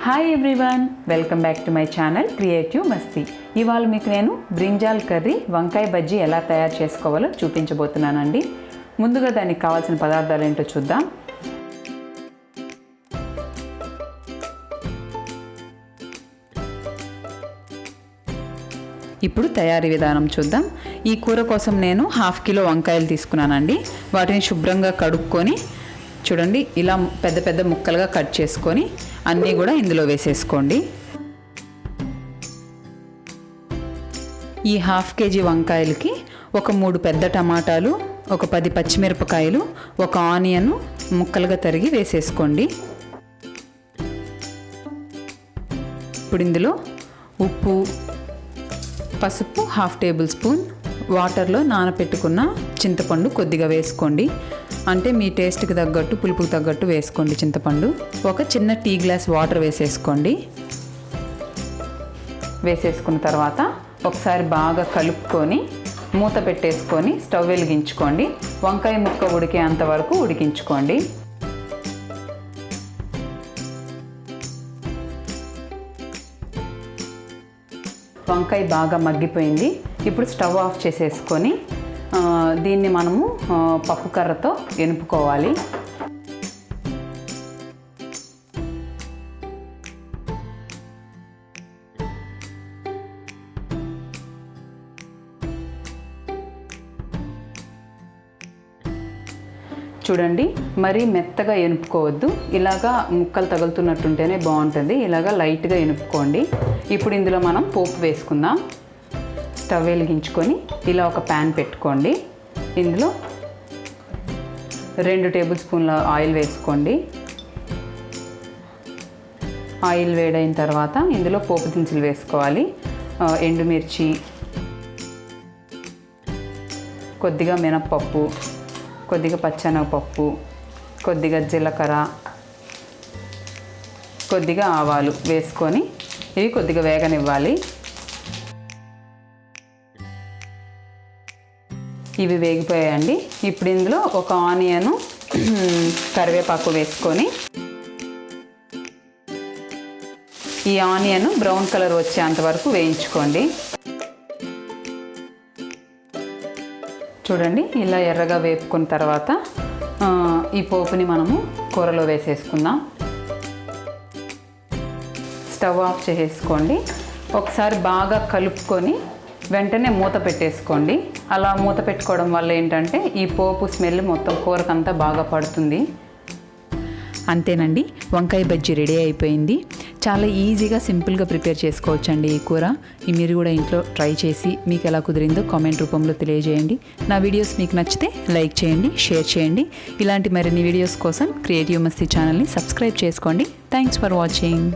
Hi everyone, welcome back to my channel creative మస్తీ. ఇవాళ మీకు నేను బ్రింజాల్ కర్రీ వంకాయ బజ్జీ ఎలా తయారు చేసుకోవాలో చూపించబోతున్నానండి. ముందుగా దానికి కావాల్సిన పదార్థాలు ఏంటో చూద్దాం. ఇప్పుడు తయారీ విధానం చూద్దాం. ఈ కూర కోసం నేను 1/2 కిలో వంకాయలు తీసుకున్నానండి. వాటిని శుభ్రంగా కడుక్కొని చూడండి ఇలా పెద్ద పెద్ద ముక్కలుగా కట్ చేసుకొని అన్నీ కూడా ఇందులో వేసేసుకోండి. ఈ 1/2 కేజీ వంకాయలకి ఒక 3 పెద్ద టమాటాలు, ఒక 10 పచ్చిమిరపకాయలు, ఒక ఆనియన్ ముక్కలుగా తరిగి వేసేసుకోండి. ఇప్పుడు ఇందులో ఉప్పు, పసుపు 1/2 టేబుల్ స్పూన్, వాటర్లో నానపెట్టుకున్న చింతపండు కొద్దిగా వేసుకోండి. అంటే మీ టేస్ట్కి తగ్గట్టు, పులుపుకి తగ్గట్టు వేసుకోండి చింతపండు. ఒక చిన్న టీ గ్లాస్ వాటర్ వేసేసుకోండి. వేసేసుకున్న తర్వాత ఒకసారి బాగా కలుపుకొని మూత పెట్టేసుకొని స్టవ్ వెలిగించుకోండి. వంకాయ ముక్క ఉడికేంత వరకు ఉడికించుకోండి. వంకాయ బాగా మగ్గిపోయింది. ఇప్పుడు స్టవ్ ఆఫ్ చేసేసుకొని దీన్ని మనము పప్పు కర్రతో ఎనుపుకోవాలి. చూడండి, మరీ మెత్తగా ఎనుపుకోవద్దు. ఇలాగా ముక్కలు తగులుతున్నట్టుంటేనే బాగుంటుంది. ఇలాగా లైట్గా ఎనుపుకోండి. ఇప్పుడు ఇందులో మనం పోపు వేసుకుందాం. స్టవ్ వెలిగించుకొని ఇలా ఒక ప్యాన్ పెట్టుకోండి. ఇందులో 2 టేబుల్ స్పూన్ల ఆయిల్ వేసుకోండి. ఆయిల్ వేడైన తర్వాత ఇందులో పోపు దినుసులు వేసుకోవాలి. ఎండుమిర్చి, కొద్దిగా మినప్పప్పు, కొద్దిగా పచ్చెనగపప్పు, కొద్దిగా జీలకర్ర, కొద్దిగా ఆవాలు వేసుకొని ఇవి కొద్దిగా వేగనివ్వాలి. ఇవి వేగిపోయాయండి. ఇప్పుడు ఇందులో ఒక ఆనియన్, కరివేపాకు వేసుకొని ఈ ఆనియన్ బ్రౌన్ కలర్ వచ్చేంత వరకు వేయించుకోండి. చూడండి ఇలా ఎర్రగా వేపుకున్న తర్వాత ఈ పోపుని మనము కూరలో వేసేసుకుందాం. స్టవ్ ఆఫ్ చేసేసుకోండి. ఒకసారి బాగా కలుపుకొని వెంటనే మూత పెట్టేసుకోండి. అలా మూత పెట్టుకోవడం వల్ల ఏంటంటే ఈ పోపు స్మెల్ మొత్తం కూరకంతా బాగా పడుతుంది. అంతేనండి, వంకాయ బజ్జీ రెడీ అయిపోయింది. చాలా ఈజీగా, సింపుల్గా ప్రిపేర్ చేసుకోవచ్చండి ఈ కూర. మీరు కూడా ఇంట్లో ట్రై చేసి మీకు ఎలా కుదిరిందో కామెంట్ రూపంలో తెలియజేయండి. నా వీడియోస్ మీకు నచ్చితే లైక్ చేయండి, షేర్ చేయండి. ఇలాంటి మరిన్ని వీడియోస్ కోసం క్రియేటివ్ మస్తీ ఛానల్ని సబ్స్క్రైబ్ చేసుకోండి. Thanks for watching.